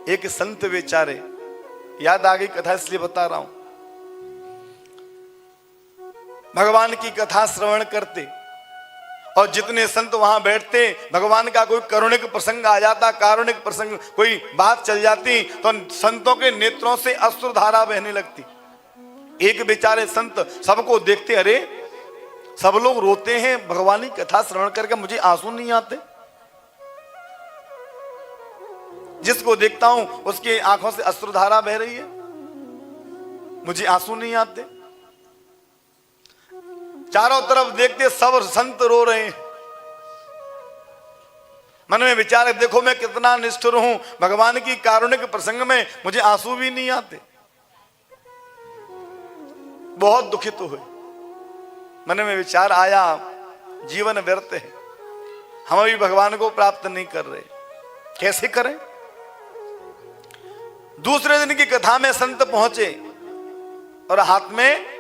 एक संत बेचारे, याद आ गई कथा इसलिए बता रहा हूं, भगवान की कथा श्रवण करते और जितने संत वहां बैठते, भगवान का कोई करुणिक प्रसंग आ जाता, कारुणिक प्रसंग कोई बात चल जाती तो संतों के नेत्रों से अश्रुधारा बहने लगती। एक बेचारे संत सबको देखते, अरे सब लोग रोते हैं, भगवान की कथा श्रवण करके मुझे आंसू नहीं आते। जिसको देखता हूं उसकी आंखों से अश्रुधारा बह रही है, मुझे आंसू नहीं आते। चारों तरफ देखते सब संत रो रहे हैं। मन में विचार, देखो मैं कितना निष्ठुर हूं, भगवान की कारुणिक प्रसंग में मुझे आंसू भी नहीं आते। बहुत दुखित हुए। मन में विचार आया, जीवन व्यर्थ है, हम अभी भगवान को प्राप्त नहीं कर रहे, कैसे करें। दूसरे दिन की कथा में संत पहुंचे और हाथ में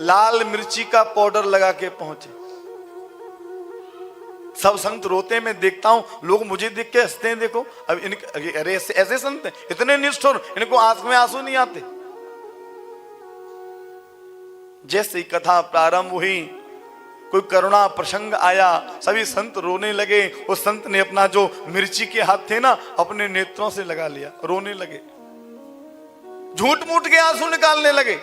लाल मिर्ची का पाउडर लगा के पहुंचे। सब संत रोते, मैं देखता हूं, लोग मुझे देख के हंसते हैं। देखो अब इनके, अरे ऐसे संत हैं, इतने निष्ठुर, इनको आंख में आंसू नहीं आते। जैसे ही कथा प्रारंभ हुई, कोई करुणा प्रसंग आया, सभी संत रोने लगे। उस संत ने अपना जो मिर्ची के हाथ थे ना, अपने नेत्रों से लगा लिया, रोने लगे, झूठ मूठ के आंसू निकालने लगे।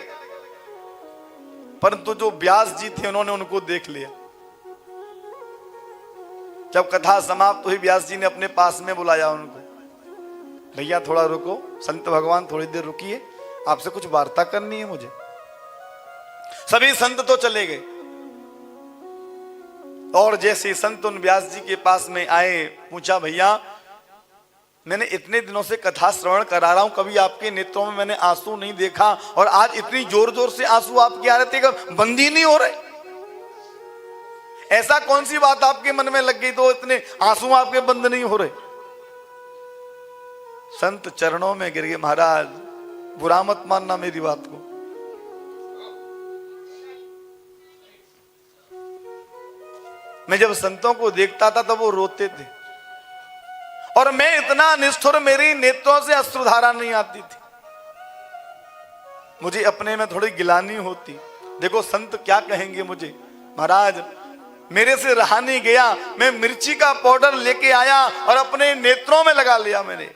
परंतु जो व्यास जी थे उन्होंने उनको देख लिया। जब कथा समाप्त हुई, व्यास जी ने अपने पास में बुलाया उनको, भैया थोड़ा रुको, संत भगवान थोड़ी देर रुकिए, आपसे कुछ वार्ता करनी है मुझे। सभी संत तो चले गए और जैसे संत उन व्यास जी के पास में आए, पूछा, भैया मैंने इतने दिनों से कथा श्रवण करा रहा हूं, कभी आपके नेत्रों में मैंने आंसू नहीं देखा, और आज इतनी जोर जोर से आंसू आपके आ रहे थे, बंद ही नहीं हो रहे। ऐसा कौन सी बात आपके मन में लग गई तो इतने आंसू आपके बंद नहीं हो रहे। संत चरणों में गिर गए, महाराज बुरा मत मानना मेरी बात को, मैं जब संतों को देखता था तब वो रोते थे और मैं इतना निष्ठुर, मेरी नेत्रों से अश्रुधारा नहीं आती थी। मुझे अपने में थोड़ी गिलानी होती, देखो संत क्या कहेंगे मुझे। महाराज मेरे से रहा नहीं गया, मैं मिर्ची का पाउडर लेके आया और अपने नेत्रों में लगा लिया मैंने।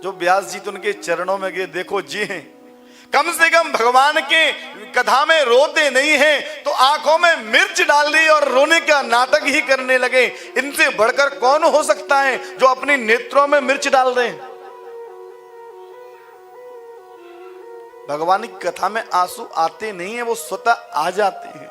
जो व्यास जी तो उनके चरणों में गए, देखो जी हैं, कम से कम भगवान के कथा में रोते नहीं हैं तो आंखों में मिर्च डाल दी और रोने का नाटक ही करने लगे। इनसे बढ़कर कौन हो सकता है जो अपनी नेत्रों में मिर्च डाल रहे हैं। भगवान की कथा में आंसू आते नहीं है, वो स्वतः आ जाते हैं।